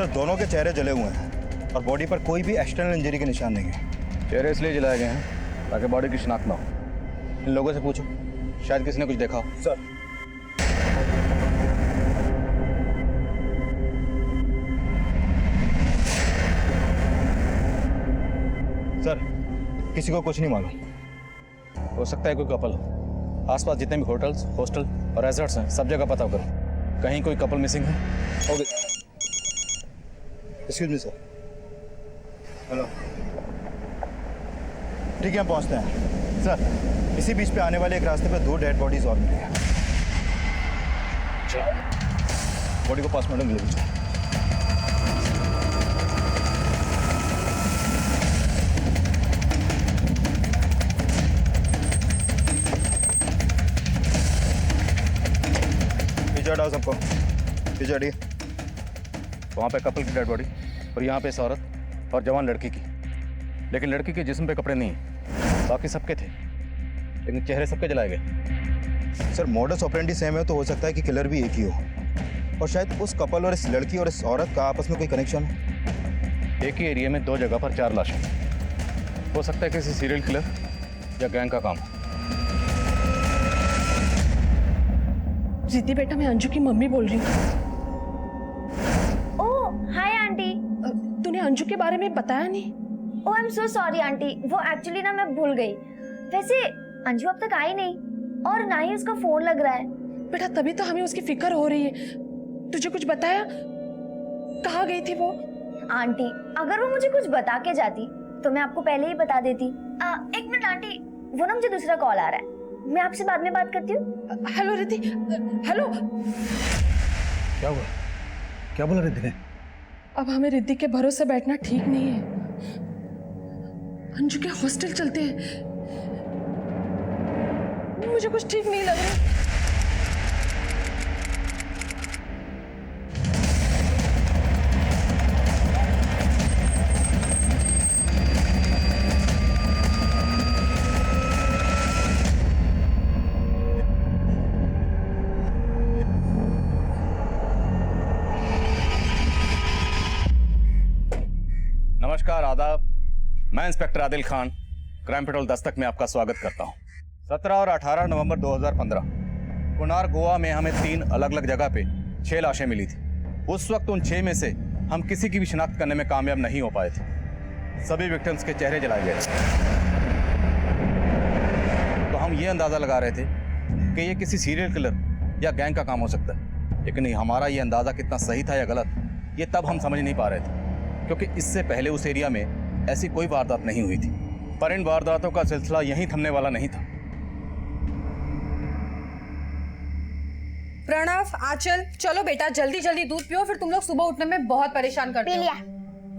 Sir दोनों के चेहरे जले हुए हैं और बॉडी पर कोई भी एक्सटर्नल इंजरी के निशान नहीं है। चेहरे इसलिए जलाए गए हैं ताकि बॉडी की शिनाख्त ना हो। इन लोगों से पूछो, शायद किसी ने कुछ देखा हो। सर सर किसी को कुछ नहीं मालूम। हो सकता है कोई कपल हो। आसपास जितने भी होटल्स, हॉस्टल और रेजॉर्ट्स हैं सब जगह पता करो, कहीं कोई कपल मिसिंग है। Okay, excuse me sir. Hello, ठीक है हम पहुंचते हैं। सर इसी बीच पे आने वाले एक रास्ते पे 2 डेड बॉडीज और मिली हैं। बॉडी को पोस्टमार्टम ले लीजिए। पीछे हटाओ सबको, पीछे हटिए। वहाँ पे कपल की डेड बॉडी और यहाँ पे इस औरत और जवान लड़की की, लेकिन लड़की के जिस्म पे कपड़े नहीं, बाकी सबके थे, लेकिन चेहरे सबके जलाए गए। सर मॉडस ऑपरेंडी सेम है तो हो सकता है कि किलर भी एक ही हो और शायद उस कपल और इस लड़की और इस औरत का आपस में कोई कनेक्शन हो। एक ही एरिया में 2 जगह पर 4 लाशें। हो सकता है किसी सीरियल किलर या गैंग का काम। रिद्धि बेटा, मैं अंजू की मम्मी बोल रही हूँ। Oh hi aunty. तूने अंजू के बारे में बताया नहीं? Oh I am so sorry aunty, वो एक्चुअली ना मैं भूल गई। वैसे अंजू अब तक आई नहीं और ना ही उसका फोन लग रहा है। बेटा तभी तो हमें उसकी फिक्र हो रही है। तुझे कुछ बताया? कहाँ गई थी वो? आंटी अगर वो मुझे कुछ बता के जाती तो मैं आपको पहले ही बता देती। एक मिनट आंटी, वो ना मुझे दूसरा कॉल आ रहा है, मैं आपसे बाद में बात करती हूँ। हेलो रिद्धि। हेलो, क्या हुआ? क्या बोला रिद्धि ने? अब हमें रिद्धि के भरोसे बैठना ठीक नहीं है। अंजू के हॉस्टल चलते हैं। मुझे कुछ ठीक नहीं लग रहा। नमस्कार, आदाब। मैं inspector Adil Khan, crime petrol Dastak में आपका स्वागत करता हूं। 17 और 18 नवंबर 2015 कुनार गोवा में हमें 3 अलग अलग जगह पे 6 लाशें मिली थी। उस वक्त उन 6 में से हम किसी की भी शिनाख्त करने में कामयाब नहीं हो पाए थे। सभी विक्टिम्स के चेहरे जलाए गए थे। तो हम ये अंदाजा लगा रहे थे कि ये किसी सीरियल किलर या गैंग का काम हो सकता है, लेकिन हमारा ये अंदाजा कितना सही था या गलत, ये तब हम समझ नहीं पा रहे थे, क्योंकि इससे पहले उस एरिया में ऐसी कोई वारदात नहीं हुई थी। पर इन वारदातों का सिलसिला यहीं थमने वाला नहीं था। प्रणव, आंचल, चलो बेटा जल्दी जल्दी दूध पियो, फिर तुम लोग सुबह उठने में बहुत परेशान करते हो।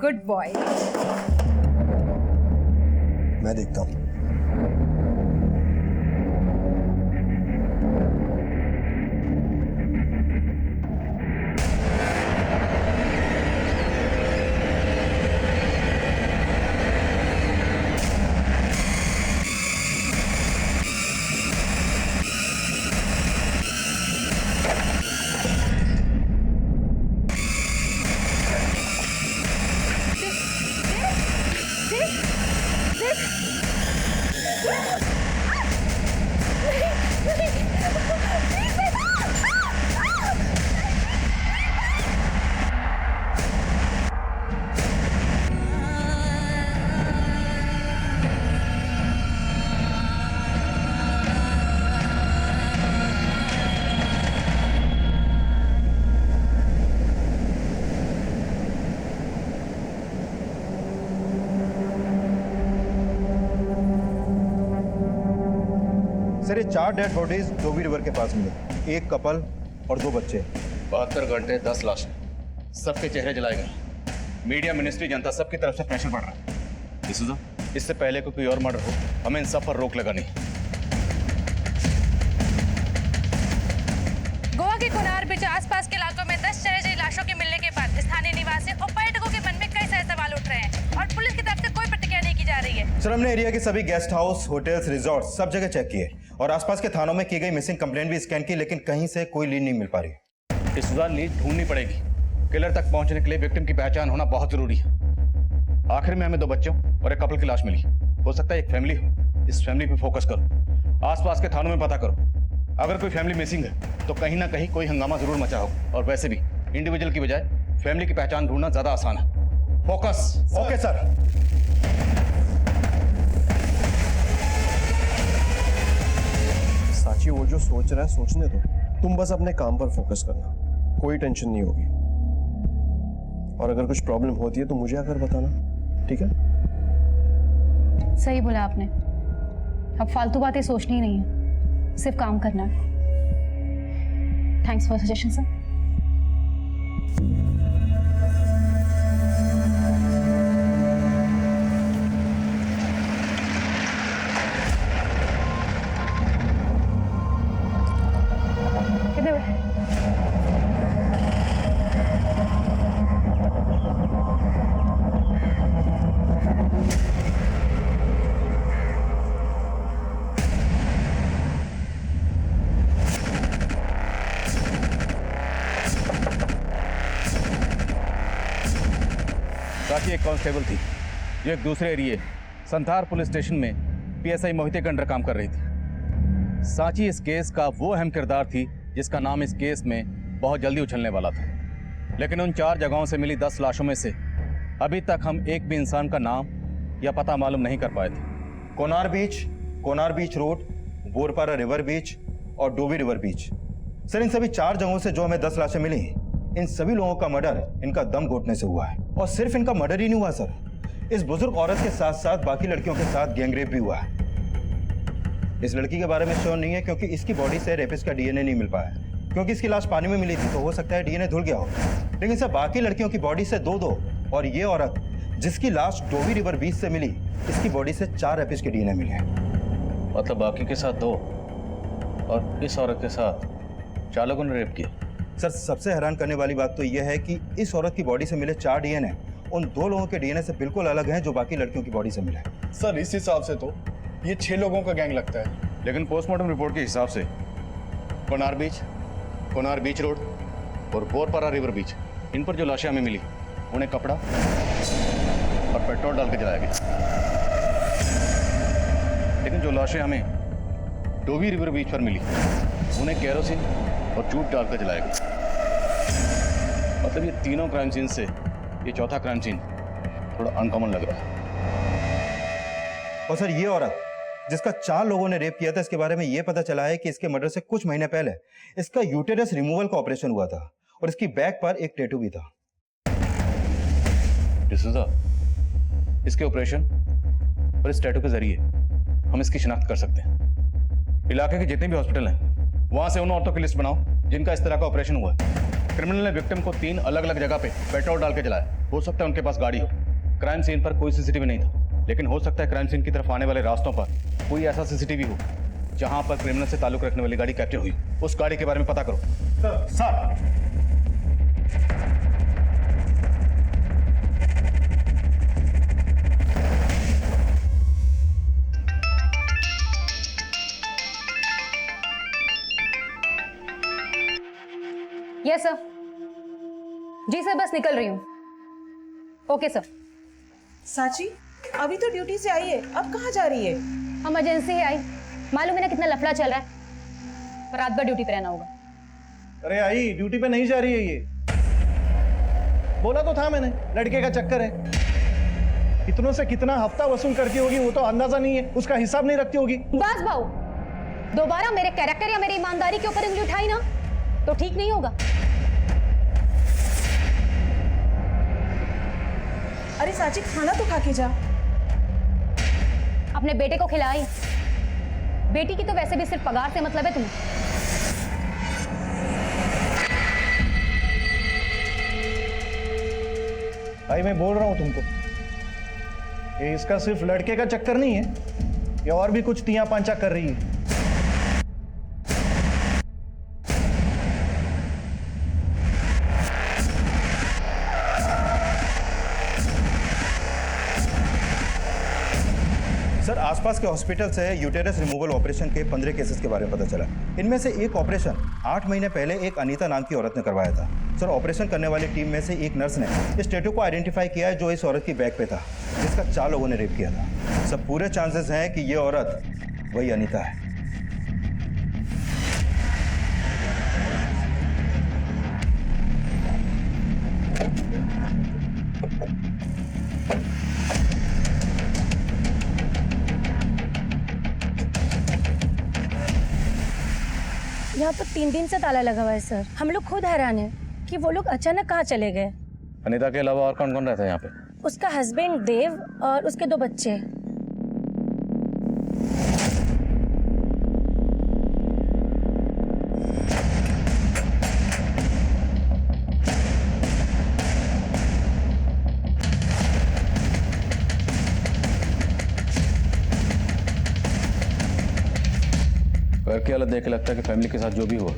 Good boy. मैं देखता हूँ। सर ये 4 डेड बॉडीज धोबी रिवर के पास मिले, एक कपल और 2 बच्चे। 72 घंटे 10 लाशें, सबके चेहरे जलाए गए। मीडिया, मिनिस्ट्री, जनता सबकी तरफ से प्रेशर बढ़ रहा है। इससे पहले कोई और मर्डर हो, हमें इन सब पर रोक लगानी। गोवा के कुनार बीच आसपास के इलाकों में 10 चरहरी लाशों के मिलने के बाद स्थानीय निवासी और पर्यटकों के मन में कई सारे सवाल उठ रहे हैं और पुलिस की तरफ से कोई प्रतिक्रिया नहीं की जा रही है। सर हमने एरिया के सभी गेस्ट हाउस, होटल्स, रिजॉर्ट सब जगह चेक किए और आसपास के थानों में की गई मिसिंग कंप्लेंट भी स्कैन की, लेकिन कहीं से कोई लीड नहीं मिल पा रही। लीड ढूंढनी पड़ेगी। किलर तक पहुंचने के लिए विक्टिम की पहचान होना बहुत जरूरी है। आखिर में हमें 2 बच्चों और एक कपल की लाश मिली। हो सकता है एक फैमिली हो। इस फैमिली पे फोकस करो, आसपास के थानों में पता करो। अगर कोई फैमिली मिसिंग है तो कहीं ना कहीं कोई हंगामा जरूर मचा होगा। और वैसे भी इंडिविजुअल की बजाय फैमिली की पहचान ढूंढना ज्यादा आसान है। फोकस। Okay sir. साची वो जो सोच रहा है सोचने दो, तुम बस अपने काम पर फोकस करना, कोई टेंशन नहीं होगी। और अगर कुछ प्रॉब्लम होती है तो मुझे आकर बताना, ठीक है? सही बोला आपने, अब फालतू बातें सोचनी नहीं है, सिर्फ काम करना है। Thanks for suggestion sir. साची एक कांस्टेबल थी जो एक दूसरे एरिया संथार पुलिस स्टेशन में पीएसआई मोहिते के अंडर काम कर रही थी। साची इस केस का वो अहम किरदार थी जिसका नाम इस केस में बहुत जल्दी उछलने वाला था। लेकिन उन 4 जगहों से मिली 10 लाशों में से अभी तक हम एक भी इंसान का नाम या पता मालूम नहीं कर पाए थे। कोनार बीच रोड, बोरपारा रिवर बीच और डोवी रिवर बीच। सर, इन सभी 4 जगहों से जो हमें 10 लाशें मिली, इन सभी लोगों का मर्डर इनका दम घोटने से हुआ है। और सिर्फ इनका मर्डर ही नहीं हुआ सर, इस बुजुर्ग औरत के साथ साथ बाकी लड़कियों के साथ गैंगरेप भी हुआ है। इस लड़की के बारे में श्योर नहीं है क्योंकि इसकी बॉडी से रेपिस्ट का डीएनए नहीं मिल पाया, क्योंकि इसकी लाश पानी में मिली थी तो हो सकता है डीएनए धुल गया हो। लेकिन सर, बाकी लड़कियों की बॉडी से 2-2 और ये औरत जिसकी लाश डोवी रिवर बीच से मिली, इसकी बॉडी से 4 रेपिस्ट के डीएनए मिले हैं। मतलब बाकी के साथ 2 और इस औरत के साथ 4 लोगों ने रेप किया। सर, सबसे हैरान करने वाली बात तो यह है कि इस औरत की बॉडी से मिले 4 डीएनए उन 2 लोगों के डीएनए से बिल्कुल अलग हैं जो बाकी लड़कियों की बॉडी से मिले। सर, इस हिसाब से तो ये 6 लोगों का गैंग लगता है। लेकिन पोस्टमार्टम रिपोर्ट के हिसाब से कोनार बीच रोड और बोरपारा रिवर बीच, इन पर जो लाशें हमें मिली उन्हें कपड़ा और पेट्रोल डाल के जलाया गया। लेकिन जो लाशें हमें डोवी रिवर बीच पर मिली उन्हें केरोसिन और जूट डालकर जलाया गया। मतलब ये तीनों क्राइम सीन से ये चौथा क्राइम सीन थोड़ा अनकॉमन लग रहा है। और सर, ये औरत जिसका 4 लोगों ने रेप किया था, इसके बारे में ये पता चला है कि इसके मर्डर से कुछ महीने पहले इसका यूटेरस रिमूवल का ऑपरेशन हुआ था और इसकी बैक पर एक टैटू भी था। डिसूजा, इसके ऑपरेशन और इस टैटू के जरिए हम इसकी शिनाख्त कर सकते हैं। इलाके के जितने भी हॉस्पिटल हैं वहां से उन औरतों की लिस्ट बनाओ जिनका इस तरह का ऑपरेशन हुआ है। क्रिमिनल ने विक्टिम को 3 अलग अलग जगह पे पेट्रोल डाल के जलाया। हो सकता है उनके पास गाड़ी हो। क्राइम सीन पर कोई सीसीटीवी नहीं था, लेकिन हो सकता है क्राइम सीन की तरफ आने वाले रास्तों पर कोई ऐसा सीसीटीवी हो जहां पर क्रिमिनल से ताल्लुक रखने वाली गाड़ी कैप्चर हुई। उस गाड़ी के बारे में पता करो। Sir, yes sir. जी सर, बस निकल रही हूँ। Okay sir. साची, अभी तो ड्यूटी से आई है, अब कहाँ जा रही है? इमरजेंसी है आई, मालूम है ना कितना लफड़ा चल रहा है, पर रात भर ड्यूटी पे रहना होगा। अरे आई ड्यूटी पे नहीं जा रही है, ये बोला तो था मैंने, लड़के का चक्कर है। इतनों से कितना हफ्ता वसूल करती होगी वो तो अंदाजा नहीं है, उसका हिसाब नहीं रखती होगी। बस भाऊ, दोबारा मेरे कैरेक्टर या मेरी ईमानदारी के ऊपर उंगली उठाई ना तो ठीक नहीं होगा। अरे साची, खाना तो खा के जा। अपने बेटे को खिलाई। बेटी की तो वैसे भी सिर्फ पगार से मतलब है तुम्हें। भाई मैं बोल रहा हूं तुमको, ये इसका सिर्फ लड़के का चक्कर नहीं है, ये और भी कुछ तिया पांचा कर रही है। सर, आसपास के हॉस्पिटल से यूटेरस रिमूवल ऑपरेशन के 15 केसेस के बारे में पता चला। इनमें से एक ऑपरेशन 8 महीने पहले एक अनीता नाम की औरत ने करवाया था। सर ऑपरेशन करने वाली टीम में से एक नर्स ने इस टैटू को आइडेंटिफाई किया है जो इस औरत की बैक पे था, जिसका 4 लोगों ने रेप किया था। सब पूरे चांसेस हैं कि ये औरत वही अनीता है। यहाँ तो 3 दिन से ताला लगा हुआ है सर। हम लोग खुद हैरान हैं कि वो लोग अचानक कहाँ चले गए। अनीता के अलावा और कौन कौन रहता है यहाँ पे? उसका हस्बैंड देव और उसके 2 बच्चे। घर की हालत देख के लगता है कि फैमिली के साथ जो भी हुआ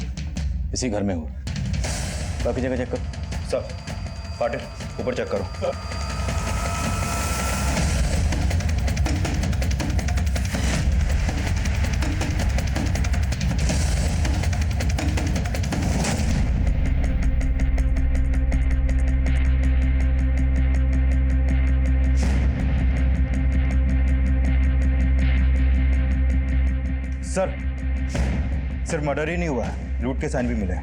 इसी घर में हुआ। बाकी जगह चेक करो। सर पाटिल ऊपर चेक करो। सर सिर्फ मर्डर ही नहीं हुआ, लूट के साइन भी मिले।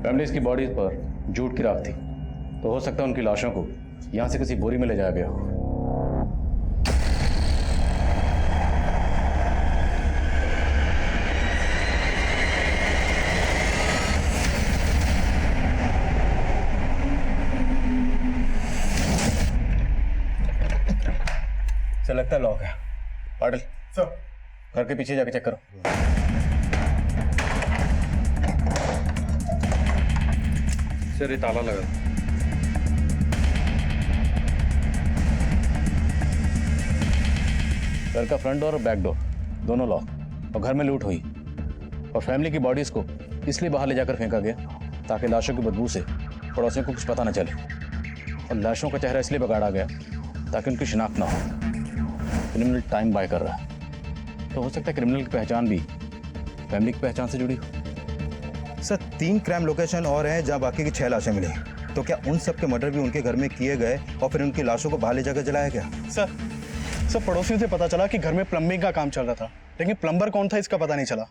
फैमिलीज की बॉडीज पर जूट की राख थी, तो हो सकता है उनकी लाशों को यहाँ से किसी बोरी में ले जाया गया हो। सर लगता है लॉक है। पाटिल सर घर के पीछे जाके चेक करो। सर ये ताला लगा। घर का फ्रंट डोर और बैक डोर दोनों लॉक, और घर में लूट हुई और फैमिली की बॉडीज को इसलिए बाहर ले जाकर फेंका गया ताकि लाशों की बदबू से पड़ोसियों को कुछ पता न चले, और लाशों का चेहरा इसलिए बिगाड़ा गया ताकि उनकी शिनाख्त ना हो। क्रिमिनल टाइम बाय कर रहा है, तो हो सकता है क्रिमिनल की पहचान भी फैमिली की पहचान से जुड़ी हो। सर 3 क्राइम लोकेशन और हैं जहां बाकी की 6 लाशें मिली, तो क्या उन सब के मर्डर भी उनके घर में किए गए और फिर उनकी लाशों को बाहर ले जाकर जलाया गया? सर पड़ोसियों से पता चला कि घर में प्लम्बिंग का काम चल रहा था, लेकिन प्लम्बर कौन था इसका पता नहीं चला।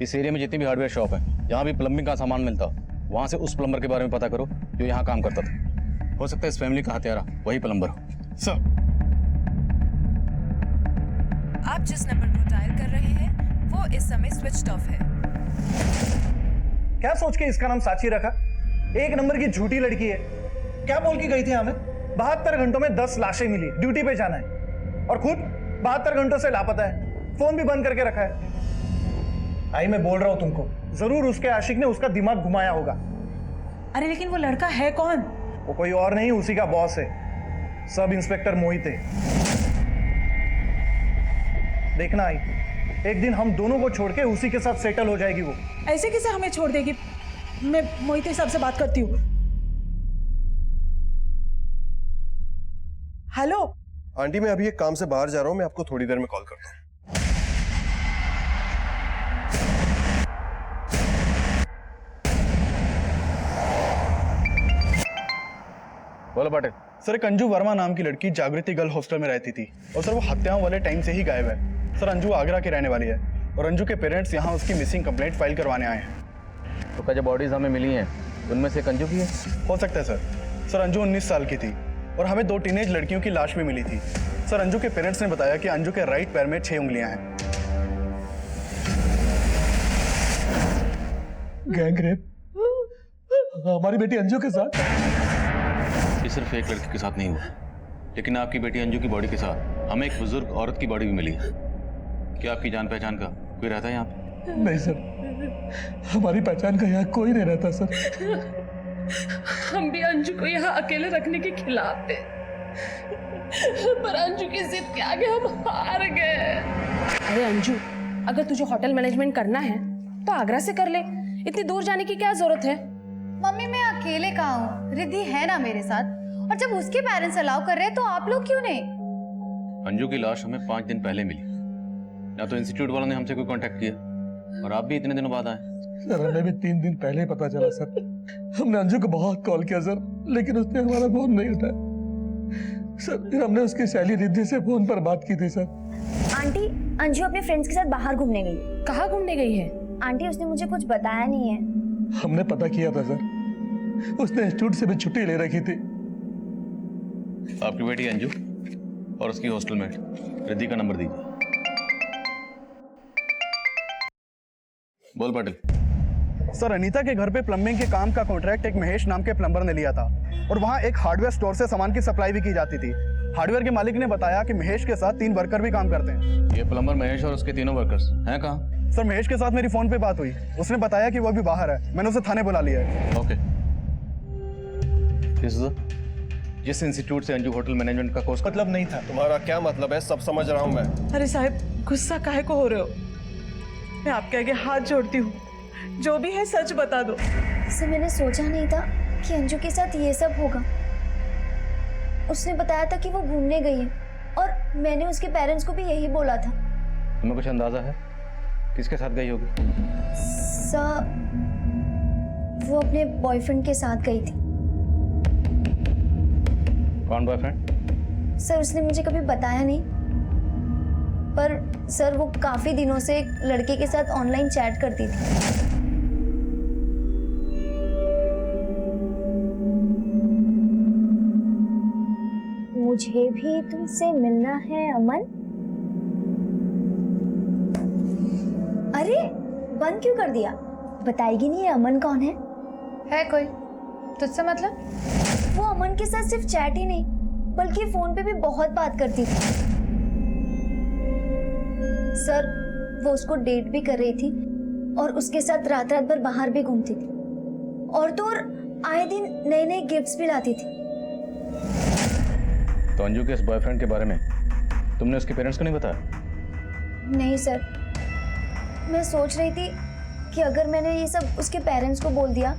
इस एरिया में जितनी भी हार्डवेयर शॉप है जहाँ भी प्लम्बिंग का सामान मिलता, वहाँ से उस प्लम्बर के बारे में पता करो जो यहाँ काम करता था। हो सकता है इस फैमिली का हत्यारा वही प्लम्बर हो। सर आप जिस नंबर को डायल कर रहे हैं वो इस समय स्विच्ड ऑफ है। क्या सोच के इसका नाम साची रखा? 1 नंबर की झूठी लड़की है। क्या बोल के गई थी हमें? 72 घंटों में 10 लाशें मिली, ड्यूटी पे जाना है, और खुद 72 घंटों से लापता है, फोन भी बंद करके रखा है। आई मैं बोल रहा हूं तुमको, जरूर उसके आशिक ने उसका दिमाग घुमाया होगा। अरे लेकिन वो लड़का है कौन? वो कोई और नहीं, उसी का बॉस है, सब इंस्पेक्टर मोहित है। देखना आई, एक दिन हम दोनों को छोड़ के उसी के साथ सेटल हो जाएगी वो। ऐसे कैसे हमें छोड़ देगी? मैं मोहित साहब से बात करती हूँ। हेलो आंटी, मैं अभी एक काम से बाहर जा रहा हूँ, मैं आपको थोड़ी देर में कॉल करता हूँ। बोलो पाटिल। सर एक अंजू वर्मा नाम की लड़की जागृति गर्ल हॉस्टल में रहती थी, और सर वो हत्याओं वाले टाइम से ही गायब है। सर अंजू आगरा की रहने वाली है, और अंजू के पेरेंट्स यहाँ उसकी मिसिंग कंप्लेंट फाइल करवाने आए हैं। तो क्या जो बॉडीज हमें मिली हैं उनमें से एक अंजू की है? हो सकता है सर। सर अंजू 19 साल की थी, और हमें 2 टीनेज लड़कियों की लाश भी मिली थी। सर अंजू के पेरेंट्स ने बताया कि अंजू के राइट पैर में 6 उंगलियां हैं। गैंग रेप हमारी बेटी अंजू के साथ? ये सिर्फ एक लड़की के साथ नहीं हुआ, लेकिन आपकी बेटी अंजू की बॉडी के साथ हमें एक बुजुर्ग औरत की बॉडी भी मिली है। क्या आपकी जान पहचान का कोई रहता है यहाँ पे? नहीं सर, हमारी पहचान का यहाँ कोई नहीं रहता सर। हम भी अंजू को यहाँ अकेले रखने के खिलाफ थे, पर अंजू की जिद के आगे हम हार गए। अरे अंजू, अगर तुझे होटल मैनेजमेंट करना है तो आगरा से कर ले, इतनी दूर जाने की क्या जरूरत है? मम्मी मैं अकेले कहाँ हूँ, रिद्धि है ना मेरे साथ, और जब उसके पेरेंट्स अलाउ कर रहे हैं तो आप लोग क्यों नहीं? अंजू की लाश हमें 5 दिन पहले मिली, ना तो इंस्टीट्यूट वालों ने हमसे कोई कांटेक्ट किया, और आप भी इतने दिनों बाद आए। सर हमें भी 3 दिन पहले ही पता चला सर। हमने अंजू को बहुत कॉल किया सर, लेकिन उसने हमारा फोन नहीं उठाया सर। फिर हमने उसकी सहेली रिद्धि से फोन पर बात की थी सर। आंटी, अंजू अपने फ्रेंड्स के साथ बाहर घूमने गई। कहाँ घूमने गई है? आंटी उसने मुझे कुछ बताया नहीं है। हमने पता किया था सर, उसने इंस्टीट्यूट से भी छुट्टी ले रखी थी। आपकी बेटी अंजू और उसकी हॉस्टलमेट रिद्धि का नंबर दीजिए। बोल पाटिल। सर, अनीता के घर पे प्लम्बिंग के काम का कॉन्ट्रैक्ट एक महेश नाम के प्लम्बर ने लिया था, और वहाँ एक हार्डवेयर स्टोर से सामान की सप्लाई भी की जाती थी। हार्डवेयर के मालिक ने बताया कि महेश के साथ 3 वर्कर भी काम करते हैं। ये प्लम्बर महेश और उसके तीनों वर्कर्स हैं कहाँ? सर, महेश के साथ मेरी फोन पे बात हुई, उसने बताया कि वो अभी बाहर है। मैंने उसे थाने बुला लिया है। ओके। जिस इंस्टीट्यूट से अंजू होटल मैनेजमेंट का कोर्स मतलब नहीं था। तुम्हारा क्या मतलब है? सब समझ रहा हूँ मैं। अरे साहब, गुस्सा काहे को हो रहे हो? मैं आपके आगे हाथ जोड़ती हूँ, जो भी है सच बता दो। सर, मैंने सोचा नहीं था कि अंजू के साथ ये सब होगा। उसने बताया था कि वो घूमने गई है, और मैंने उसके पेरेंट्स को भी यही बोला था। तुम्हें कुछ अंदाजा है किसके साथ गई होगी? सर, वो अपने बॉयफ्रेंड के साथ गई थी। कौन बॉयफ्रेंड? सर, उसने मुझे कभी बताया नहीं, पर सर वो काफी दिनों से एक लड़के के साथ ऑनलाइन चैट करती थी। मुझे भी तुमसे मिलना है अमन। अरे बंद क्यों कर दिया? बताएगी नहीं ये अमन कौन है? है कोई तुझसे मतलब? वो अमन के साथ सिर्फ चैट ही नहीं बल्कि फोन पे भी बहुत बात करती थी। सर, वो उसको डेट भी कर रही थी और उसके साथ रात रात भर बाहर भी घूमती थी, और तो और आए दिन नए नए गिफ्ट्स भी लाती थी। तो अंजू के इस बॉयफ्रेंड के बारे में तुमने उसके पेरेंट्स को नहीं बताया? नहीं सर, मैं सोच रही थी कि अगर मैंने ये सब उसके पेरेंट्स को बोल दिया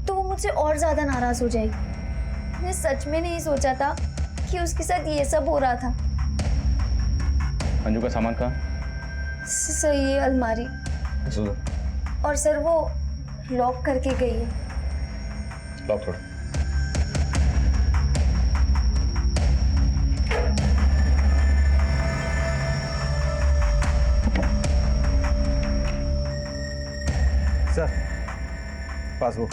तो वो मुझसे और ज्यादा नाराज हो जाएगी। मैं सच में नहीं सोचा था कि उसके साथ ये सब हो रहा था। अंजू का सामान कहाँ? सर, ये अलमारी, और सर वो लॉक करके गई है। लॉक छोड़ो। Sir, passbook.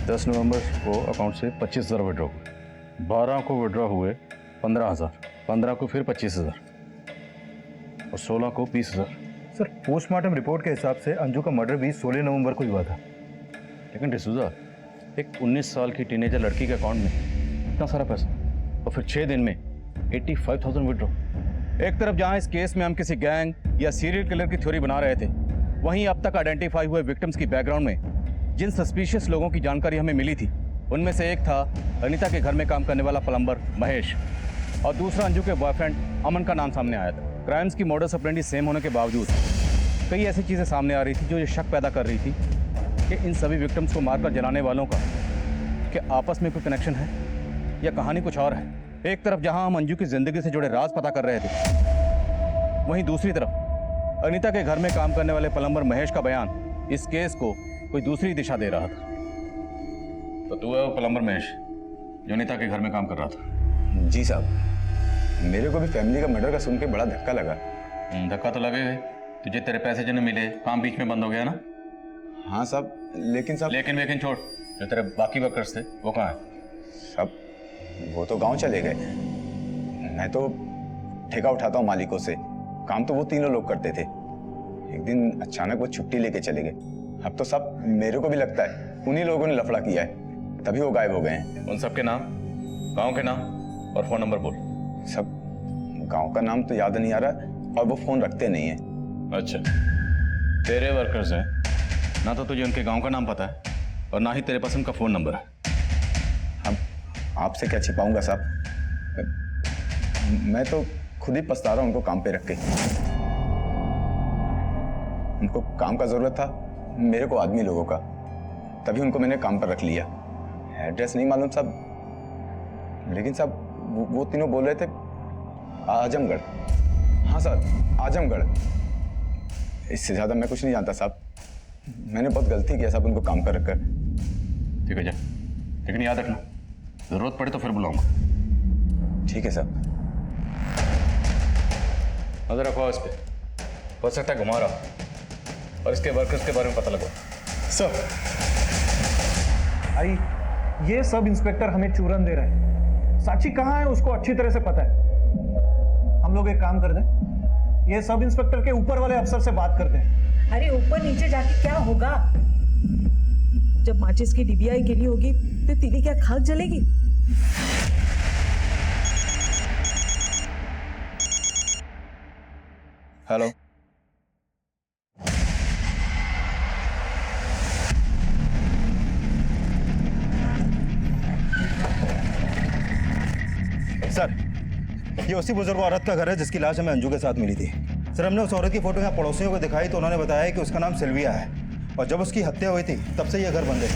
दस नवंबर को अकाउंट से 25,000 विड्रॉ हुए, 12 को विड्रॉ हुए 15,000, 15 को फिर 25,000 और 16 को 20,000। सर, पोस्टमार्टम रिपोर्ट के हिसाब से अंजू का मर्डर भी 16 नवंबर को ही हुआ था। लेकिन डिसूजा, एक 19 साल की टीनेजर लड़की के अकाउंट में इतना सारा पैसा, और फिर 6 दिन में 85,000 विड्रॉ। एक तरफ जहां इस केस में हम किसी गैंग या सीरियल किलर की थ्योरी बना रहे थे, वहीं अब तक आइडेंटिफाई हुए विक्टिम्स की बैकग्राउंड में जिन सस्पिशियस लोगों की जानकारी हमें मिली थी, उनमें से एक था अनीता के घर में काम करने वाला प्लम्बर महेश, और दूसरा अंजू के बॉयफ्रेंड अमन का नाम सामने आया था। क्राइम्स की मॉडस ऑपरेंडी सेम होने के बावजूद कई ऐसी चीज़ें सामने आ रही थी जो ये शक पैदा कर रही थी कि इन सभी विक्टिम्स को मारकर जलाने वालों का कि आपस में कोई कनेक्शन है या कहानी कुछ और है। एक तरफ जहां हम अंजू की जिंदगी से जुड़े राज पता कर रहे थे, वहीं दूसरी तरफ अनीता के घर में काम करने वाले प्लम्बर महेश का बयान इस केस को कोई दूसरी दिशा दे रहा था। तो तू है वो प्लम्बर महेश जो अनीता के घर में काम कर रहा था? जी साहब, मेरे को भी फैमिली का मर्डर का सुन के बड़ा धक्का लगा। धक्का तो लगेगा, तुझे तेरे पैसे जो नहीं मिले, काम बीच में बंद हो गया ना? हाँ साहब, लेकिन साहब लेकिन छोड़, जो तेरे बाकी वर्कर्स थे वो कहाँ है? साहब, वो तो गांव चले गए। मैं तो ठेका उठाता हूँ मालिकों से, काम तो वो तीनों लोग करते थे। एक दिन अचानक वो छुट्टी लेके चले गए। अब तो सब मेरे को भी लगता है उन्हीं लोगों ने लफड़ा किया है, तभी वो गायब हो गए हैं। उन सब के नाम, गांव के नाम और फोन नंबर बोल। सब गांव का नाम तो याद नहीं आ रहा और वो फोन रखते नहीं है। अच्छा, तेरे वर्कर्स हैं ना, तो तुझे उनके गांव का नाम पता है और ना ही तेरे पास उनका फोन नंबर है। अब आपसे क्या छिपाऊंगा साहब, मैं तो खुद ही पछता रहा हूं उनको काम पे रख के। उनको काम का जरूरत था, मेरे को आदमी लोगों का, तभी उनको मैंने काम पर रख लिया। एड्रेस नहीं मालूम साहब, लेकिन साहब वो तीनों बोल रहे थे आजमगढ़। हाँ सर, आजमगढ़। इससे ज्यादा मैं कुछ नहीं जानता साहब। मैंने बहुत गलती किया साहब उनको काम पर रखकर। ठीक है जा, लेकिन याद रखना जरूरत पड़े तो फिर बुलाऊंगा। ठीक है साहब। नजर रखो इस पे, हो सकता है घुमा रहा, और इसके वर्कर्स के बारे में पता लगो। सर आई, ये सब इंस्पेक्टर हमें चूरन दे रहे हैं। साक्षी कहाँ है उसको अच्छी तरह से पता है। हम लोग एक काम कर दें, ये सब इंस्पेक्टर के ऊपर वाले अफसर से बात करते हैं। अरे ऊपर नीचे जाके क्या होगा? जब माचिस की डिबिया गिरी होगी तो तीली क्या खाक जलेगी? हेलो, सर, ये उसी बुजुर्ग औरत का घर है जिसकी लाश हमें अंजू के साथ मिली थी। सर, हमने उस औरत की फोटो यहाँ पड़ोसियों को दिखाई तो उन्होंने बताया कि उसका नाम सिल्विया है, और जब उसकी हत्या हुई थी तब से ये घर बंद है।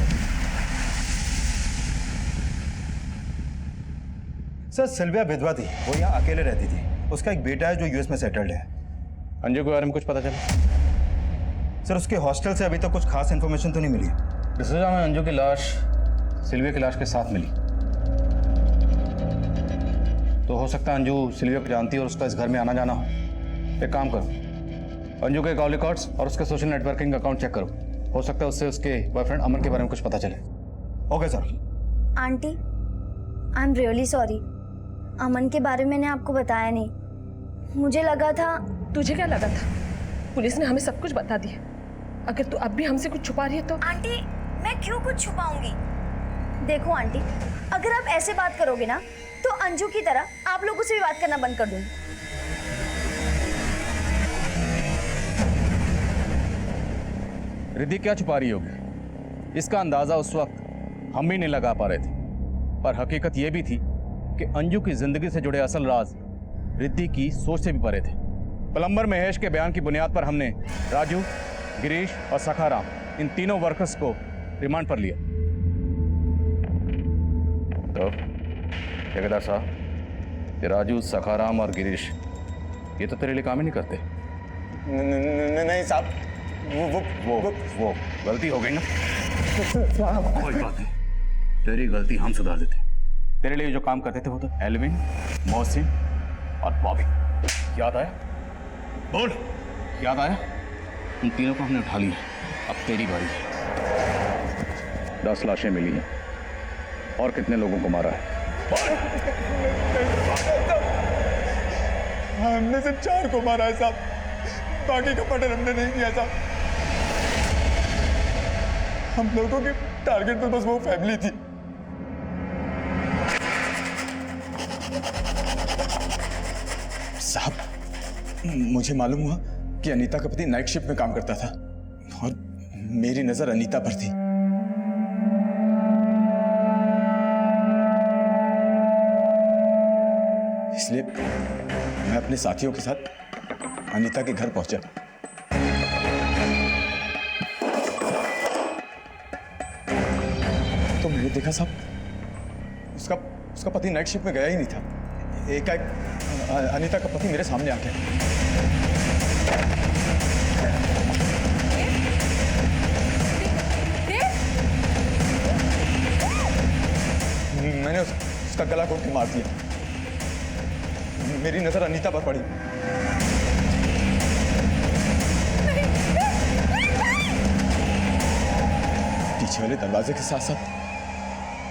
सर, सिल्विया विधवा थी, वो यहाँ अकेले रहती थी। उसका एक बेटा है जो यूएस में सेटल्ड है। अंजू के बारे में कुछ पता चला? सर, उसके हॉस्टल से अभी तक कुछ खास इन्फॉर्मेशन तो नहीं मिली। इस वजह में अंजू की लाश सिल्विया की लाश के साथ मिली, तो हो सकता है अंजू सिल्विया को जानती है और उसका इस घर में आना जाना हो। एक काम करो, अंजू के कॉल रिकॉर्ड्स और उसके सोशल नेटवर्किंग अकाउंट चेक करो, हो सकता है उससे उसके बॉयफ्रेंड अमन के बारे में कुछ पता चले। Okay sir. Aunty, I am really sorry. Aman के बारे में मैंने आपको बताया नहीं, मुझे लगा था। तुझे क्या लगा था? पुलिस ने हमें सब कुछ बता दिया। अगर तू अब भी हमसे कुछ छुपा रही है तो। आंटी, मैं क्यों कुछ छुपाऊंगी? देखो आंटी, अगर आप ऐसे बात करोगे ना तो अंजू की तरह आप लोगों से भी बात करना बंद कर दूंगी। रिद्धि क्या छुपा रही होगी? इसका अंदाजा उस वक्त हम भी नहीं लगा पा रहे थे, पर हकीकत यह भी थी कि अंजू की जिंदगी से जुड़े असल राज रिद्धि की सोच से भी परे थे। प्लम्बर महेश के बयान की बुनियाद पर हमने राजू, गिरीश और सखाराम, इन तीनों वर्कर्स को रिमांड पर लिया। तो ठेकेदार साहब, ये राजू, सखाराम और गिरीश ये तो तेरे लिए काम ही नहीं करते। नहीं साहब, वो गलती हो गई ना। कोई बात नहीं, तेरी गलती हम सुधार देते। तेरे लिए जो काम करते थे वो तो एल्विन, मोहसिन और बॉबी। याद आया? बोल, याद आया? उन तीनों को हमने उठा लिया, अब तेरी बारी है। 10 लाशें मिली हैं और कितने लोगों को मारा है? हमने सिर्फ 4 को मारा है साहब, बाकी का मर्डर हमने नहीं किया साहब। हम लोगों के टारगेट पर बस वो फैमिली थी। साहब, मुझे मालूम हुआ कि अनीता का पति नाइट शिफ्ट में काम करता था और मेरी नजर अनीता पर थी। इसलिए मैं अपने साथियों के साथ अनीता के घर पहुंचा। तो मैंने देखा साहब, उसका पति नाइट शिफ्ट में गया ही नहीं था। एकाएक अनीता का पति मेरे सामने आ गया। मैंने उसका गला घोट के मार दिया। मेरी नजर अनीता पर पड़ी। पीछे वाले दरवाजे के साथ साथ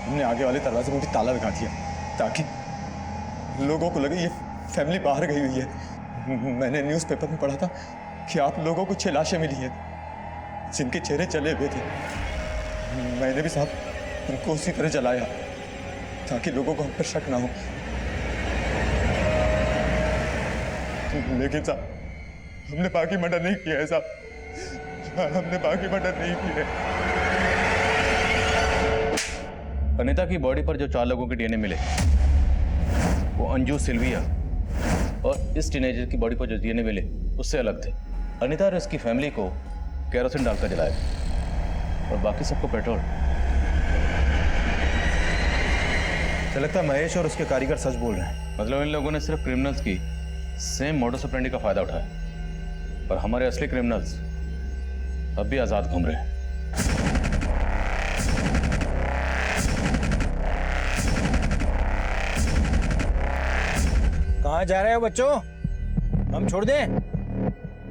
हमने आगे वाले दरवाजे में भी ताला लगा दिया ताकि लोगों को लगे ये फैमिली बाहर गई हुई है। मैंने न्यूज़पेपर में पढ़ा था कि आप लोगों को 6 लाशें मिली हैं जिनके चेहरे चले हुए थे। मैंने भी साहब उनको उसी तरह जलाया ताकि लोगों को हम पर शक ना हो। लेकिन साहब हमने बाकी मर्डर नहीं किया है साहब, हमने बाकी मर्डर नहीं किया है। अनीता की बॉडी पर जो 4 लोगों के डीएनए मिले वो अंजू, सिल्विया और इस टीनेजर की बॉडी पर जो डीएनए मिले उससे अलग थे। अनीता और इसकी फैमिली को केरोसिन डालकर जलाया और बाकी सबको पेट्रोल। तो लगता है महेश और उसके कारीगर सच बोल रहे हैं। मतलब इन लोगों ने सिर्फ क्रिमिनल्स की सेम मोडस ऑपरेंडी का फायदा उठाया और हमारे असली क्रिमिनल्स अब भी आजाद घूम रहे हैं। कहाँ जा रहे हो बच्चों? हम छोड़ दें?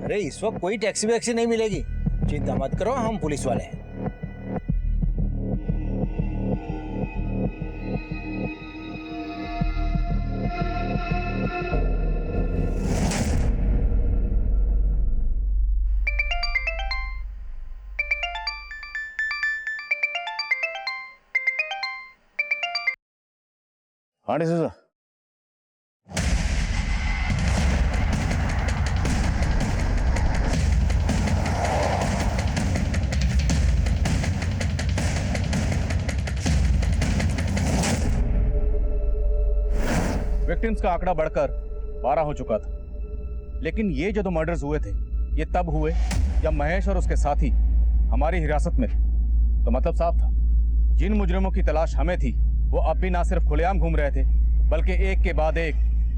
अरे इस वक्त कोई टैक्सी वैक्सी नहीं मिलेगी, चिंता मत करो, हम पुलिस वाले हैं। हाँ डिसूजा, विक्टिम्स का आंकड़ा बढ़कर 12 हो चुका था, लेकिन ये जो 2 मर्डर्स हुए थे ये तब हुए जब महेश और उसके साथी हमारी हिरासत में थे। तो मतलब साफ था, जिन मुजरिमों की तलाश हमें थी वो अब भी ना सिर्फ खुलेआम घूम रहे थे बल्कि एक के बाद एक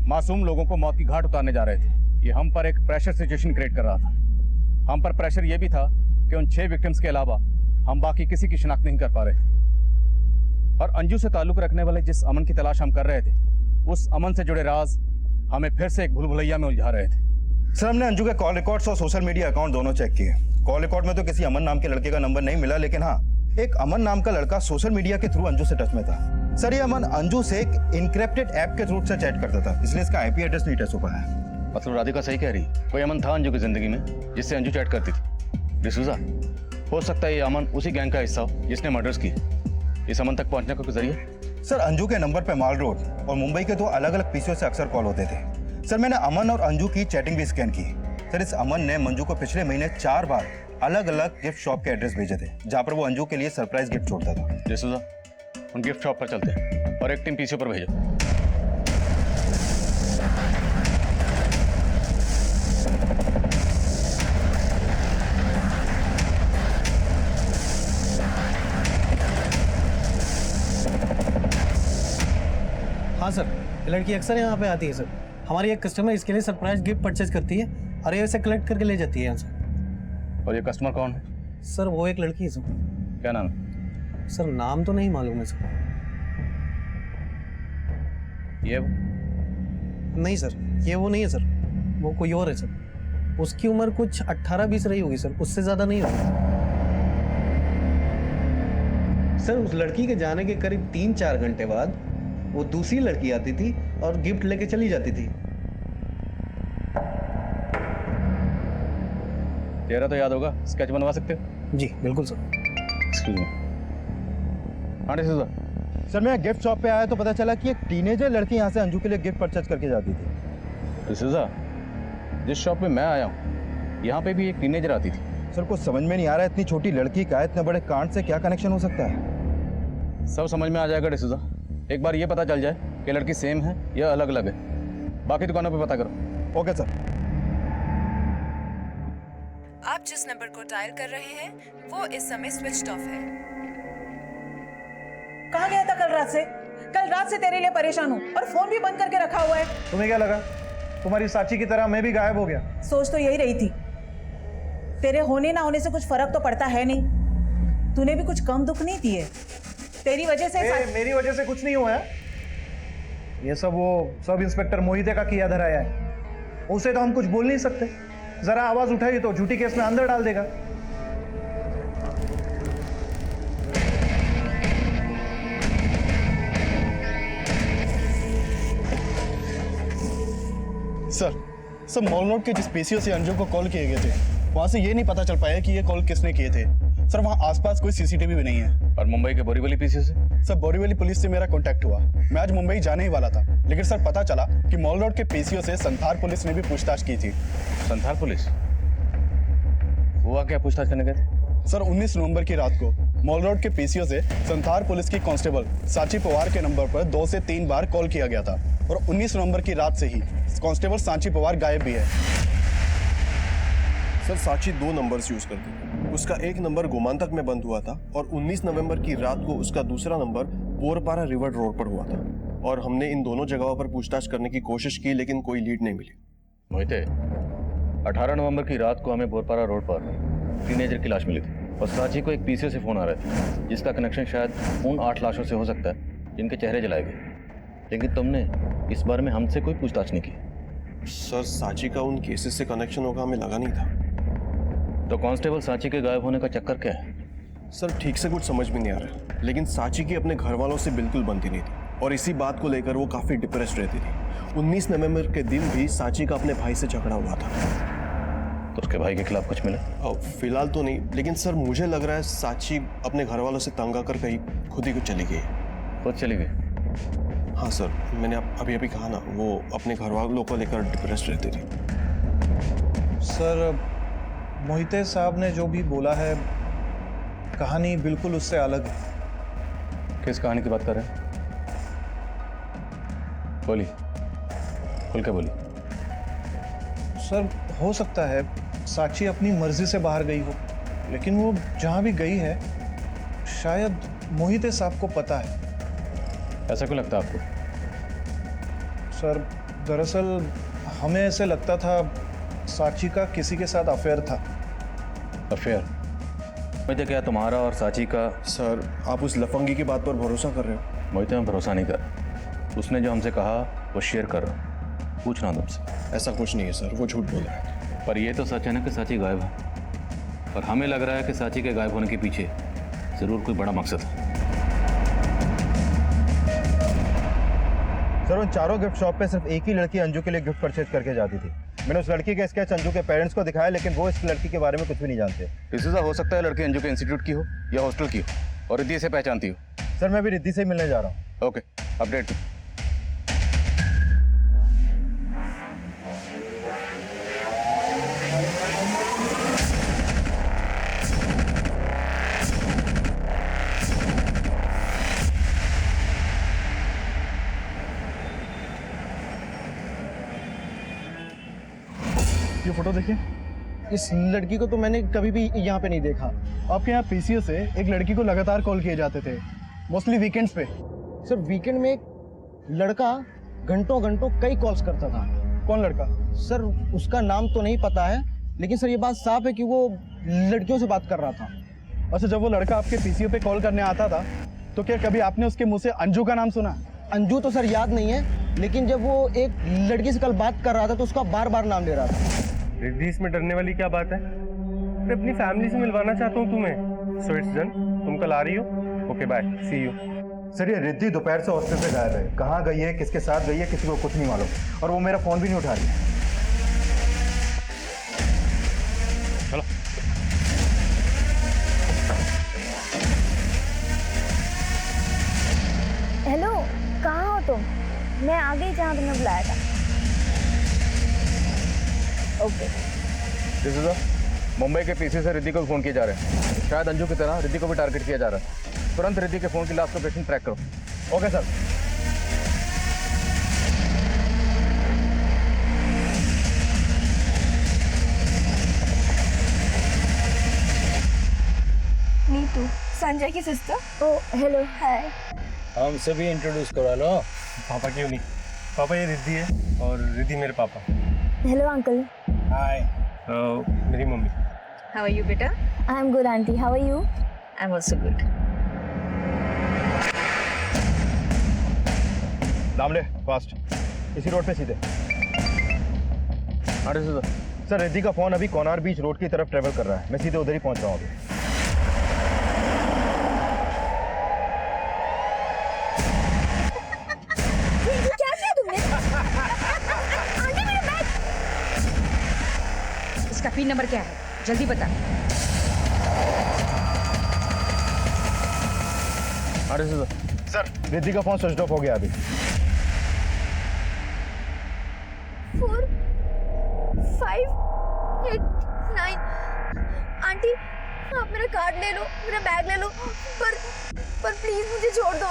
मासूम लोगों को मौत की घाट उतारने जा रहे थे। ये हम पर एक प्रेशर सिचुएशन क्रिएट कर रहा था। हम पर प्रेशर ये भी था कि उन 6 विक्टिम्स के अलावा हम बाकी किसी की शिनाख्त नहीं कर पा रहे थे। और अंजू से ताल्लुक रखने वाले जिस अमन की तलाश हम कर रहे थे उस अमन से जुड़े राज हमें फिर से एक भूल-भुलैया में उलझा रहे थे। सर, हमने अंजू के कॉल रिकॉर्ड्स और सोशल मीडिया अकाउंट दोनों चेक किए। कॉल रिकॉर्ड में तो किसी अमन नाम के लड़के का नंबर नहीं मिला, लेकिन हाँ, एक अमन नाम का लड़का सोशल मीडिया के थ्रू अंजू से टच में था। सर, ये अमन अंजू से एक इनक्रिप्टेड ऐप के थ्रू से चैट करता था, इसलिए इसका आईपी एड्रेस नहीं टच हो पाया। मतलब राधिका सही कह रही, कोई अमन था अंजू की जिंदगी में जिससे अंजू चैट करती थी। डिसूजा, हो सकता है ये अमन उसी गैंग का हिस्सा हो जिसने मर्डर्स की। इस अमन तक पहुंचने का कोई जरिया? सर, अंजू के नंबर पे माल रोड और मुंबई के 2 अलग-अलग पीसीओ से अक्सर कॉल होते थे। सर, मैंने अमन और अंजू की चैटिंग भी स्कैन की। सर, इस अमन ने मंजू को पिछले महीने 4 बार अलग-अलग गिफ्ट शॉप के एड्रेस भेजे थे, जहां पर वो अंजू के लिए सरप्राइज गिफ्ट छोड़ता था। डिसूजा, उन गिफ्ट शॉप पर चलते हैं और एक टीम पीसीओ पर भेजो। हाँ सर, लड़की अक्सर यहाँ पे आती है सर। हमारी एक कस्टमर इसके लिए सरप्राइज गिफ्ट परचेज करती है और ये इसे कलेक्ट करके ले जाती है यहाँ से। और ये कस्टमर कौन है? सर, वो एक लड़की है सर। क्या नाम है? सर, नाम तो नहीं मालूम है सर। ये वो? नहीं सर, ये वो नहीं है सर, वो कोई और है सर। उसकी उम्र कुछ 18-20 रही होगी सर, उससे ज्यादा नहीं होगी सर। उस लड़की के जाने के करीब 3-4 घंटे बाद वो दूसरी लड़की आती थी और गिफ्ट लेके चली जाती थी। चेहरा तो याद होगा, स्केच बनवा सकते हो? जी बिल्कुल सर। Excuse me. हाँ डिसूजा। सर, मैं गिफ्ट शॉप पे आया तो पता चला कि एक टीनेजर लड़की यहाँ से अंजू के लिए गिफ्ट परचेज करके जाती थी। डिसूजा, जिस शॉप पे मैं आया हूँ यहाँ पे भी एक टीनेजर आती थी। सर, कुछ समझ में नहीं आ रहा है, इतनी छोटी लड़की का इतने बड़े कांड से क्या कनेक्शन हो सकता है? सब समझ में आ जाएगा डिसूजा। एक बार ये पता चल जाए कि लड़की सेम है या अलग अलग है, बाकी दुकानों पे पता करो। Okay sir. आप जिस नंबर को डायल कर रहे हैं वो इस समय स्विच्ड ऑफ है। कहाँ गया था कल रात से? कल रात से तेरे लिए परेशान हूँ और फोन भी बंद करके रखा हुआ है। तुम्हें क्या लगा तुम्हारी साची की तरह मैं भी गायब हो गया? सोच तो यही रही थी। तेरे होने ना होने से कुछ फर्क तो पड़ता है नहीं। तूने भी कुछ कम दुख नहीं दिए। तेरी वजह से मेरी वजह से कुछ नहीं हुआ है। ये सब वो सब इंस्पेक्टर मोहिते का किया धराया है। उसे तो हम कुछ बोल नहीं सकते, जरा आवाज उठाई तो झूठी केस में अंदर डाल देगा। सर मॉल रोड के जिस पीसीओ से अंजू को कॉल किए गए थे वहां से ये नहीं पता चल पाया कि ये कॉल किसने किए थे। सर वहाँ आसपास कोई सीसीटीवी भी नहीं है। और मुंबई के बोरीवली पीसीओ से? सर बोरीवली पुलिस से मेरा कांटेक्ट हुआ। मैं आज मुंबई जाने ही वाला था, लेकिन सर पता चला कि मॉल रोड के पीसीओ से संथाल पुलिस ने भी पूछताछ की थी। संथाल पुलिस? हुआ क्या पूछताछ करने गए थे? सर 19 नवंबर की रात को मॉल रोड के पीसीओ से संथाल पुलिस की कांस्टेबल सांची पवार के नंबर पर 2 से 3 बार कॉल किया गया था और 19 नवंबर की रात से ही कांस्टेबल सांची पवार गायब भी है। सर सांची 2 नंबर्स यूज करती है। उसका एक नंबर गोमांतक में बंद हुआ था और 19 नवंबर की रात को उसका दूसरा नंबर बोरपारा रिवर रोड पर हुआ था और हमने इन दोनों जगहों पर पूछताछ करने की कोशिश की लेकिन कोई लीड नहीं मिली। मोहिते, 18 नवंबर की रात को हमें बोरपारा रोड पर टीनेजर की लाश मिली थी और सांची को एक पीसीओ से फोन आ रहा था जिसका कनेक्शन शायद उन 8 लाशों से हो सकता है जिनके चेहरे जलाए गए। लेकिन तुमने इस बारे में हमसे कोई पूछताछ नहीं की। सर सांची का उन केसेस से कनेक्शन होगा हमें लगा नहीं था। तो कांस्टेबल सांची के गायब होने का चक्कर क्या है? सर ठीक से कुछ समझ में नहीं आ रहा, लेकिन सांची की अपने घर वालों से बिल्कुल बनती नहीं थी और इसी बात को लेकर वो काफी डिप्रेस्ड रहती थी। 19 नवंबर के दिन भी सांची का अपने भाई से झगड़ा हुआ था। तो उसके भाई के खिलाफ कुछ मिला? फिलहाल तो नहीं, लेकिन सर मुझे लग रहा है सांची अपने घर वालों से तंग आकर कहीं खुद ही चली गई। खुद चली गई? हाँ सर, मैंने अभी अभी कहा ना, वो अपने घर वालों को लेकर डिप्रेस्ड रहती थी। सर मोहिते साहब ने जो भी बोला है कहानी बिल्कुल उससे अलग है। किस कहानी की बात कर रहे हैं? बोली, खुल के बोली। सर हो सकता है साक्षी अपनी मर्जी से बाहर गई हो, लेकिन वो जहां भी गई है शायद मोहिते साहब को पता है। ऐसा क्यों लगता है आपको? सर दरअसल हमें ऐसे लगता था साक्षी का किसी के साथ अफेयर था। अफेयर? मुझे क्या तुम्हारा और सांची का? सर आप उस लफंगी की बात पर भरोसा कर रहे हो? मुझे मैं भरोसा नहीं कर। उसने जो हमसे कहा वो शेयर कर रहा हूँ, पूछना तुमसे। ऐसा कुछ नहीं है सर, वो झूठ बोल रहा है। पर ये तो सच है ना कि सांची गायब है, और हमें लग रहा है कि सांची के गायब होने के पीछे जरूर कोई बड़ा मकसद है। सर उन चारों गिफ्ट शॉप पे सिर्फ एक ही लड़की अंजू के लिए गिफ्ट परचेज करके जाती थी। मैंने उस लड़की का स्केच अंजू के पेरेंट्स को दिखाया, लेकिन वो इस लड़की के बारे में कुछ भी नहीं जानते। इससे हो सकता है लड़की अंजू के इंस्टीट्यूट की हो या हॉस्टल की हो और रिद्धि से पहचानती हो। सर मैं भी रिद्धि से मिलने जा रहा हूँ। Okay, update. ये फोटो देखिए, इस लड़की को तो मैंने कभी भी यहाँ पे नहीं देखा। आपके यहाँ पीसीओ से एक लड़की को लगातार कॉल किए जाते थे, मोस्टली वीकेंड्स पे। सर वीकेंड में एक लड़का घंटों घंटों कई कॉल्स करता था। कौन लड़का? सर उसका नाम तो नहीं पता है, लेकिन सर ये बात साफ है कि वो लड़कियों से बात कर रहा था। अच्छा, जब वो लड़का आपके पीसीओ पे कॉल करने आता था तो क्या कभी आपने उसके मुंह से अंजू का नाम सुना? अंजू तो सर याद नहीं है, लेकिन जब वो एक लड़की से कल बात कर रहा था तो उसका बार बार नाम ले रहा था। रिद्धि, इसमें डरने वाली क्या बात है? मैं अपनी फैमिली से मिलवाना चाहता हूँ तुम्हें। So it's done. तुम कल आ रही हो? Okay bye, see you. Sir ये रिद्धि दोपहर से हॉस्टल से गायब है। कहाँ गई है, किसके साथ गई है, किसी को कुछ नहीं मालूम, और वो मेरा फोन भी नहीं उठा रही है। चलो। हेलो, कहाँ हो तुम? मैं आ गई जहाँ तुमने बुलाया था। ओके। दिस इज मुंबई के पीसी से रिद्धि को फोन किए जा रहे हैं। शायद अंजू की तरह रिद्धि को भी टारगेट किया जा रहा है। तुरंत रिद्धि के फोन की लास्ट लोकेशन ट्रैक करो। Okay sir. नीतू, संजय की सिस्टर। ओ हेलो, हाय। हमसे भी इंट्रोड्यूस करा लो। पापा क्यों नहीं? पापा ये रिद्धि है और रिद्धि मेरे पापा। Hello uncle. हाय। मेरी mummy. How are you, beta? I am good aunty, how are you? I'm also good. Damle fast, इसी रोड पे सीधे। सर रिद्धि का फोन अभी कोनार बीच रोड की तरफ ट्रेवल कर रहा है। मैं सीधे उधर ही पहुंच रहा हूँ अभी। क्या किया तुमने? आंटी मेरा बैग। इसका पिन नंबर क्या है? जल्दी बता। अरे सर रिद्धि का फोन स्विच ऑफ हो गया अभी। 4 5 8 9। आंटी आप मेरा कार्ड ले लो, मेरा बैग ले लो, पर प्लीज मुझे छोड़ दो।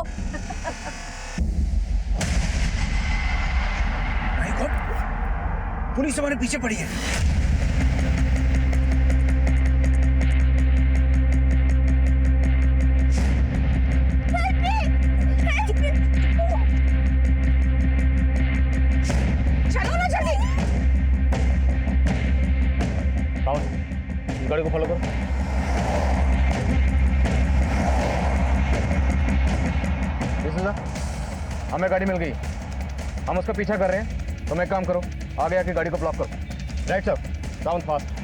माय गॉड, पुलिस हमारे पीछे पड़ी है। चलो ना जल्दी। गाड़ी को फॉलो करो। हमें गाड़ी मिल गई, हम उसका पीछा कर रहे हैं। तुम एक काम करो, आगे आके गाड़ी को ब्लॉक करो। Right sir, down fast.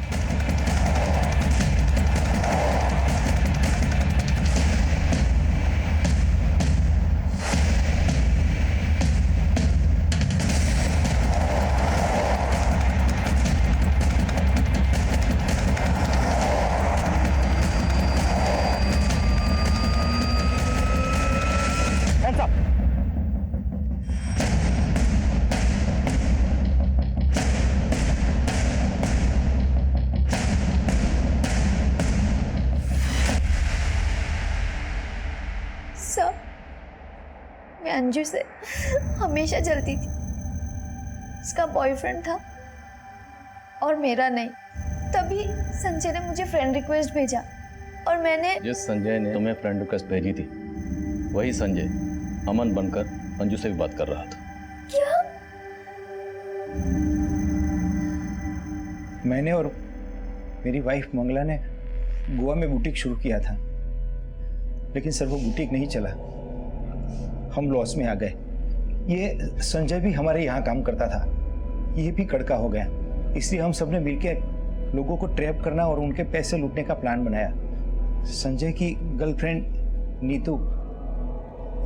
Hands up. Sir, मैं अंजू से हमेशा जलती थी। उसका बॉयफ्रेंड था और मेरा नहीं। तभी संजय ने मुझे फ्रेंड रिक्वेस्ट भेजा और मैंने जिस संजय ने तुम्हें फ्रेंड रिक्वेस्ट भेजी थी वही संजय अमन बनकर अंजू से भी बात कर रहा था। क्या? मैंने और मेरी वाइफ मंगला ने गोवा में बुटीक शुरू किया था, लेकिन सर वो बुटीक नहीं चला, हम लॉस में आ गए। ये संजय भी हमारे यहाँ काम करता था, ये भी कड़का हो गया। इसलिए हम सबने मिलकर लोगों को ट्रैप करना और उनके पैसे लूटने का प्लान बनाया। संजय की गर्लफ्रेंड नीतू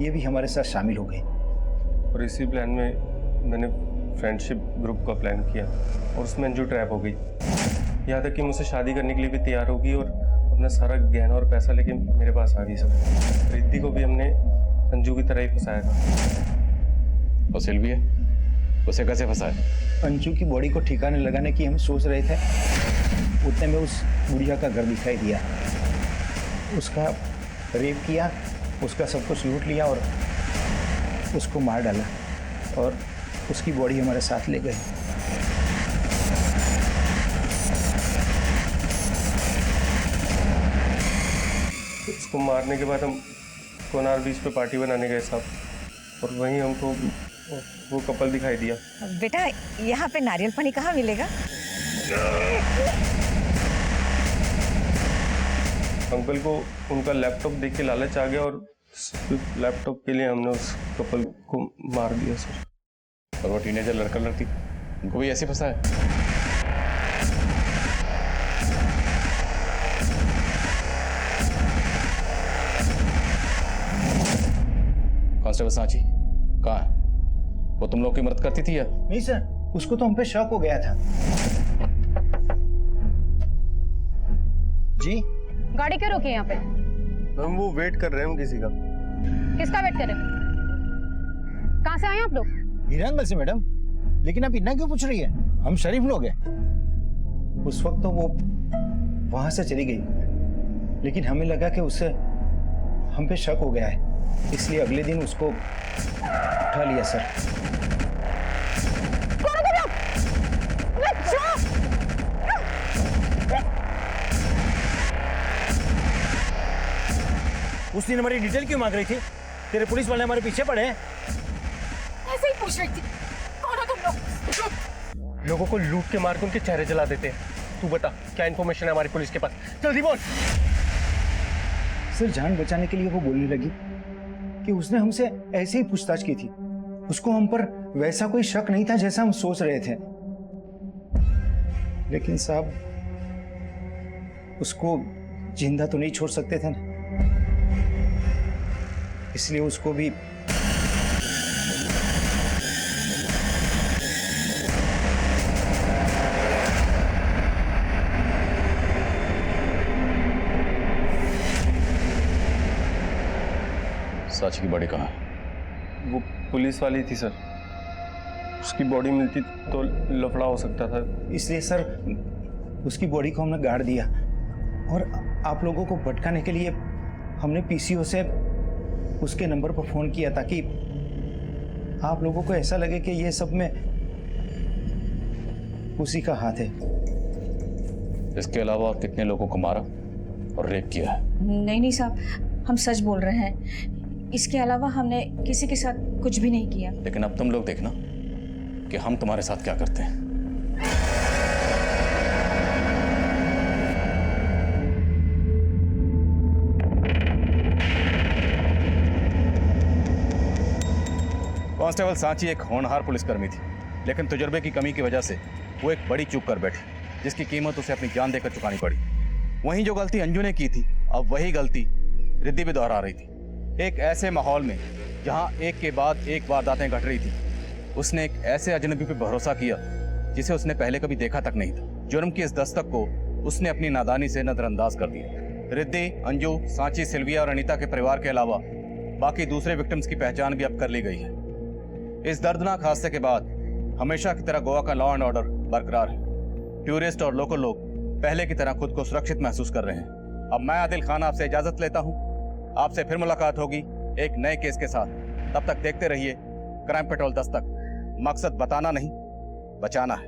ये भी हमारे साथ शामिल हो गई। और इसी प्लान में मैंने फ्रेंडशिप ग्रुप का प्लान किया और उसमें अंजू ट्रैप हो गई। यहाँ तक कि मुझसे शादी करने के लिए भी तैयार हो गई और अपना सारा गहना और पैसा लेके मेरे पास आ गई। सब रिद्धि को भी हमने अंजू की तरह ही फंसाया था। और सिल्वी है, उसे कैसे फंसाया? अंजू की बॉडी को ठिकाने लगाने की हम सोच रहे थे, उतने में उस बुढ़िया का घर दिखाई दिया। उसका रेप किया, उसका सब कुछ लूट लिया और उसको मार डाला और उसकी बॉडी हमारे साथ ले गए। उसको मारने के बाद हम कोनार बीच पे पार्टी बनाने गए साहब, और वहीं हमको वो कपल दिखाई दिया। बेटा यहाँ पे नारियल पानी कहाँ मिलेगा? अंकल को उनका लैपटॉप देख के लालच आ गया और लैपटॉप के लिए हमने उस कपल को मार दिया सर। और वो टीनेजर लड़का लड़की उनको भी ऐसे फंसाया? कांस्टेबल सांची कहाँ है? वो तुम लोग की मदद करती थी या? नहीं सर, उसको तो हम पे शक हो गया था। जी गाड़ी क्यों रोकी यहाँ पे? हम वो वेट कर रहे हैं किसी का। किसका वेट कर रहे हो? कहाँ से आए आप लोग? हीरानगंज से मैडम। लेकिन आप इतना क्यों पूछ रही है? हम शरीफ लोग हैं। उस वक्त तो वो वहां से चली गई, लेकिन हमें लगा कि उससे हम पे शक हो गया है, इसलिए अगले दिन उसको उठा लिया सर। उस दिन हमारी डिटेल क्यों मांग रही थी? तेरे पुलिस वाले हमारे पीछे पड़े हैं। ऐसे ही पूछ रही थी, कौन हो तुम लोग? लोगों को लूट के मार के उनके चेहरे जला देते हैं। तू बता क्या इन्फॉर्मेशन है हमारी पुलिस के पास, जल्दी बोल। सर जान बचाने के लिए वो बोलने लगी कि उसने हमसे ऐसे ही पूछताछ की थी। उसको हम पर वैसा कोई शक नहीं था जैसा हम सोच रहे थे, लेकिन साहब उसको जिंदा तो नहीं छोड़ सकते थे ना, इसलिए उसको भी साची की बॉडी कहाँ है? वो पुलिस वाली थी सर, उसकी बॉडी मिलती तो लफड़ा हो सकता था, इसलिए सर उसकी बॉडी को हमने गाड़ दिया और आप लोगों को भटकाने के लिए हमने पीसीओ से उसके नंबर पर फोन किया ताकि आप लोगों को ऐसा लगे कि ये सब में उसी का हाथ है। इसके अलावा और कितने लोगों को मारा और रेप किया है? नहीं नहीं साहब, हम सच बोल रहे हैं। इसके अलावा हमने किसी के साथ कुछ भी नहीं किया। लेकिन अब तुम लोग देखना कि हम तुम्हारे साथ क्या करते हैं। कांस्टेबल सांची एक होनहार पुलिसकर्मी थी, लेकिन तजुर्बे की कमी की वजह से वो एक बड़ी चूक कर बैठी, जिसकी कीमत उसे अपनी जान देकर चुकानी पड़ी। वहीं जो गलती अंजू ने की थी, अब वही गलती रिद्धि भी दोहरा रही थी। एक ऐसे माहौल में जहां एक के बाद एक वारदातें घट रही थी, उसने एक ऐसे अजनबी पर भरोसा किया जिसे उसने पहले कभी देखा तक नहीं था। जुर्म की इस दस्तक को उसने अपनी नादानी से नजरअंदाज कर दिया। रिद्धि, अंजू, सांची, सिल्विया और अनीता के परिवार के अलावा बाकी दूसरे विक्टिम्स की पहचान भी अब कर ली गई है। इस दर्दनाक हादसे के बाद हमेशा की तरह गोवा का लॉ एंड ऑर्डर बरकरार है। टूरिस्ट और लोकल लोग पहले की तरह खुद को सुरक्षित महसूस कर रहे हैं। अब मैं आदिल खान आपसे इजाजत लेता हूं। आपसे फिर मुलाकात होगी एक नए केस के साथ। तब तक देखते रहिए क्राइम पेट्रोल दस्तक। मकसद बताना नहीं, बचाना है।